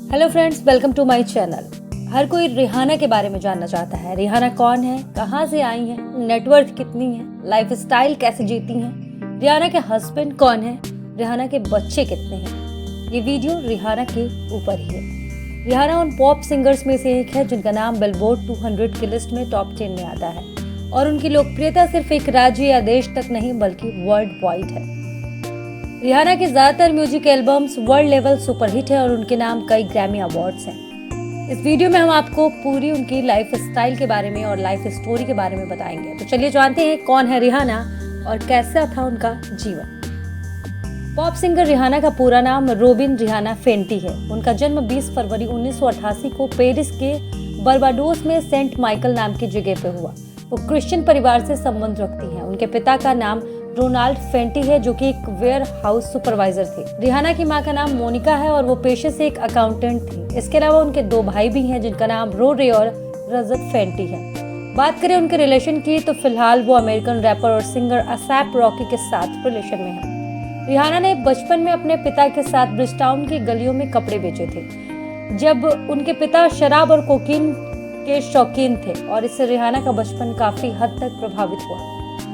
Hello friends, welcome to my channel. हर कोई Rihanna के बारे में जानना चाहता है। रिहाना कौन है, कहां से आई है, नेटवर्थ कितनी है, लाइफस्टाइल कैसे जीती हैं, रिहाना के हस्बैंड कौन है, रिहाना के बच्चे कितने हैं। ये वीडियो रिहाना के ऊपर ही है। रिहाना उन पॉप सिंगर्स में से एक है जिनका नाम बिलबोर्ड 200 की लिस्ट में टॉप 10 में आता है और उनकी लोकप्रियता सिर्फ एक राज्य या देश तक नहीं बल्कि वर्ल्ड वाइड है। रिहाना के ज्यादातर music albums world level superhit है और उनके नाम कई ग्रैमी अवार्ड्स हैं। इस वीडियो में हम आपको पूरी उनकी लाइफ स्टाइल के बारे में और लाइफ स्टोरी के बारे में बताएंगे। तो चलिए जानते हैं कौन है रिहाना और कैसा था उनका जीवन। पॉप सिंगर रिहाना का पूरा नाम रोबिन रिहाना फेंटी है। उनका जन्म 20 फरवरी 1988 को पेरिस के बर्बाडोस में सेंट माइकल नाम की जगह पे हुआ। वो क्रिश्चियन परिवार से संबंध रखती हैं। उनके पिता का नाम रोनाल्ड फेंटी है जो कि एक वेयर हाउस सुपरवाइजर थे। रिहाना की मां का नाम मोनिका है और वो पेशे से एक अकाउंटेंट थी। इसके अलावा उनके 2 भाई भी हैं जिनका नाम रोरे और रजत फेंटी है। बात करें उनके रिलेशन की तो फिलहाल वो अमेरिकन रैपर और सिंगर असैप रॉकी के साथ रिलेशन में है। रिहाना ने बचपन में अपने पिता के साथ ब्रिजटाउन की गलियों में कपड़े बेचे थे जब उनके पिता शराब और कोकीन के शौकीन थे और इससे रिहाना का बचपन काफी हद तक प्रभावित हुआ।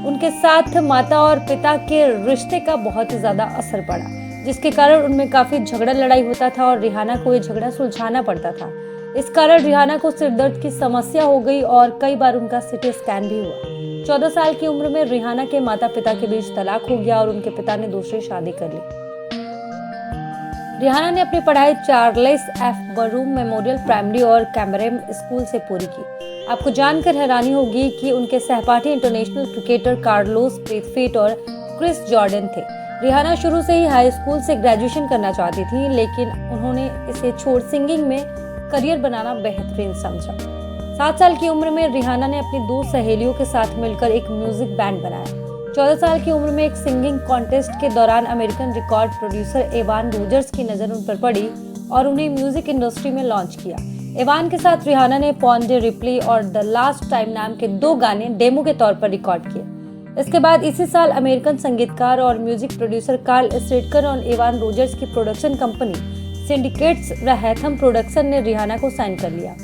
उनके साथ माता और पिता के रिश्ते का बहुत ही ज्यादा असर पड़ा जिसके कारण उनमें काफी झगड़ा लड़ाई होता था और रिहाना को ये झगड़ा सुलझाना पड़ता था। इस कारण रिहाना को सिरदर्द की समस्या हो गई और कई बार उनका सीटी स्कैन भी हुआ। 14 साल की उम्र में रिहाना के माता पिता के बीच तलाक हो गया और उनके पिता ने दूसरी शादी कर ली। रिहाना ने अपनी पढ़ाई चार्ल्स एफ बरूम मेमोरियल प्राइमरी और कैमरेम स्कूल से पूरी की। आपको जानकर हैरानी होगी कि उनके सहपाठी इंटरनेशनल क्रिकेटर कार्लोस ब्रेथवेट और क्रिस जॉर्डन थे। रिहाना शुरू से ही हाई स्कूल से ग्रेजुएशन करना चाहती थी लेकिन उन्होंने इसे छोड़ सिंगिंग में करियर बनाना बेहतरीन समझा। 7 साल की उम्र में रिहाना ने अपनी 2 सहेलियों के साथ मिलकर एक म्यूजिक बैंड बनाया। 14 साल की उम्र में एक सिंगिंग कॉन्टेस्ट के दौरान American record producer Evan Rogers की नजर उन पर पड़ी और उन्हें म्यूजिक इंडस्ट्री में लॉन्च किया। एवान के साथ रिहाना ने पॉन डे रिप्ले और द लास्ट टाइम नाम के 2 गाने डेमो के तौर पर रिकॉर्ड किए। इसके बाद इसी साल अमेरिकन संगीतकार और म्यूजिक प्रोड्यूसर कार्ल स्ट्रेटकर और एवान रोजर्स की प्रोडक्शन कंपनी सिंडिकेट्स रहथम प्रोडक्शन ने रिहाना को साइन कर लिया।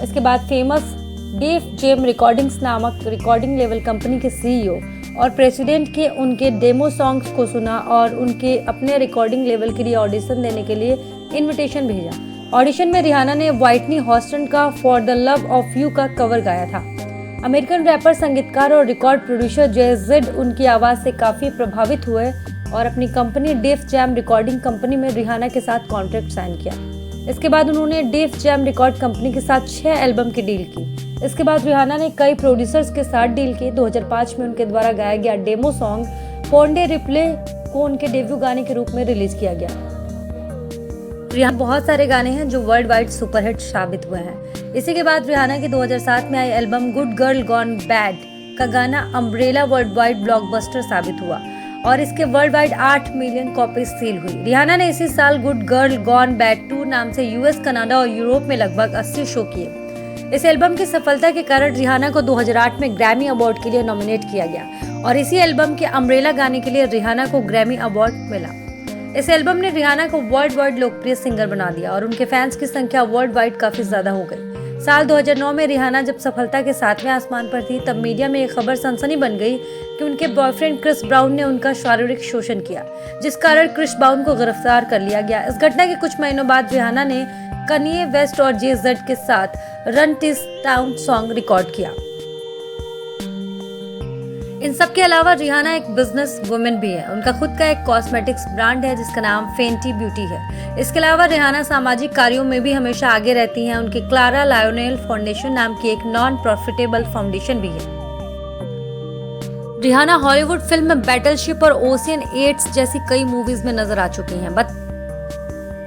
इसके बाद फेमस डेफ जेम रिकॉर्डिंग्स नामक रिकॉर्डिंग लेवल कंपनी के सीईओ और प्रेसिडेंट के उनके डेमो सॉन्ग्स को सुना और उनके अपने रिकॉर्डिंग लेवल के लिए ऑडिशन देने के लिए इनविटेशन भेजा। ऑडिशन में रिहाना ने व्हाइटनी हॉस्टन का for the love of you का कवर गाया था। अमेरिकन रैपर, संगीतकार और रिकॉर्ड प्रोड्यूसर जे-जेड उनकी आवाज से काफी प्रभावित हुए और अपनी company Def Jam recording company में रिहाना के साथ कॉन्ट्रैक्ट साइन किया। इसके बाद उन्होंने डेफ जैम रिकॉर्ड कंपनी के साथ 6 एल्बम की डील की। इसके बाद रिहाना ने कई प्रोड्यूसर्स के साथ डील की। 2005 में उनके द्वारा गाया गया demo song Pon de Replay को उनके डेब्यू गाने के रूप में रिलीज किया गया। रिहाना बहुत सारे गाने हैं जो वर्ल्ड वाइड सुपरहिट साबित हुए हैं। इसी के बाद रिहाना की 2007 में आई album Good Girl Gone Bad का गाना अम्ब्रेला वर्ल्ड वाइड ब्लॉकबस्टर साबित हुआ और इसके world wide 8 million copies sale हुई। रिहाना ने इसी साल गुड गर्ल गॉन बैड 2 नाम से यूएस, कनाडा और यूरोप में लगभग 80 शो किए। इस एल्बम की सफलता के कारण रिहाना को 2008 में ग्रैमी अवार्ड के लिए नॉमिनेट किया गया और इसी एल्बम के अम्ब्रेला गाने के लिए रिहाना को ग्रैमी अवार्ड मिला। इस एल्बम ने रिहाना को वर्ल्ड वाइड लोकप्रिय सिंगर बना दिया और उनके फैंस की संख्या वर्ल्ड वाइड काफी ज्यादा हो गई। साल 2009 में रिहाना जब सफलता के 7वें आसमान पर थी तब मीडिया में एक खबर सनसनी बन गई कि उनके बॉयफ्रेंड क्रिस ब्राउन ने उनका शारीरिक शोषण किया जिस कारण क्रिस ब्राउन को गिरफ्तार कर लिया गया। इस घटना के कुछ महीनों बाद रिहाना ने कनिये वेस्ट और जे-जेड के साथ run this town song record किया। इन सब के अलावा रिहाना एक बिजनेस वुमेन भी है। उनका खुद का एक कॉस्मेटिक्स ब्रांड है जिसका नाम फेंटी ब्यूटी है। इसके अलावा रिहाना सामाजिक कार्यों में भी हमेशा आगे रहती हैं। उनकी क्लारा लायोनेल फाउंडेशन नाम की एक नॉन प्रॉफिटेबल फाउंडेशन भी है। रिहाना हॉलीवुड फिल्म बैटलशिप और ओशियन 8 जैसी कई मूवीज में नजर आ चुकी हैं।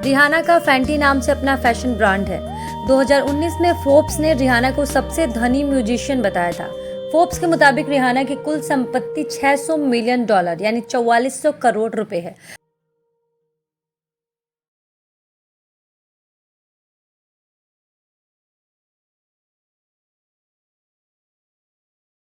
रिहाना का फेंटी नाम से अपना फैशन ब्रांड है। 2019 में फोर्ब्स ने रिहाना को सबसे धनी म्यूजिशियन बताया था। फोर्ब्स के मुताबिक रिहाना की कुल संपत्ति $600 मिलियन यानी 4400 करोड़ रुपए है।